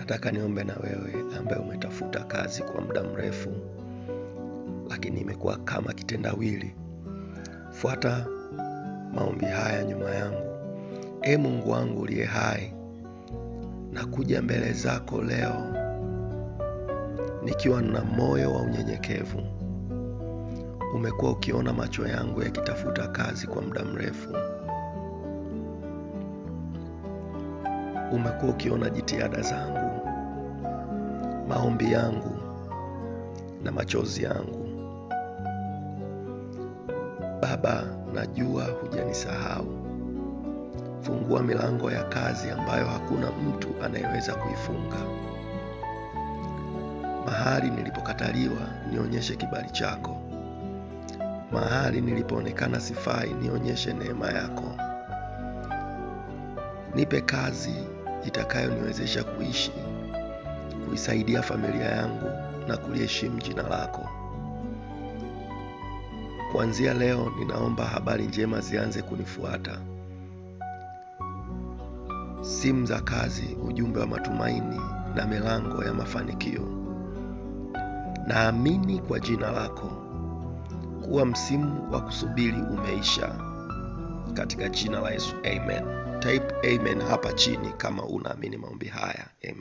Nataka niombe na wewe ambaye umetafuta kazi kwa muda mrefu, lakini imekuwa kama kitendawili. Fuata maombi haya nyuma yangu. Ee Mungu wangu uliye hai, nakuja mbele zako leo nikiwa na moyo wa unyenyekevu. Umekuwa ukiona macho yangu yakitafuta kazi kwa muda mrefu. Umekuwa ukiona jitihada zangu, maombi yangu na machozi yangu. Baba, najua hujanisahau. Fungua milango ya kazi ambayo hakuna mtu anayeweza kuifunga. Mahali nilipokataliwa, nionyeshe kibali chako. Mahali nilipoonekana sifai, nionyeshe neema yako. Nipe kazi itakayoniwezesha kuishi, kuisaidia familia yangu na kuliheshimu jina lako. Kuanzia leo ninaomba habari njema zianze kunifuata. Simu za kazi, ujumbe wa matumaini na milango ya mafanikio. Naamini kwa jina lako kuwa msimu wa kusubiri umeisha. Katika jina la Yesu, amen. Type amen hapa chini kama unaamini maombi haya. Amen.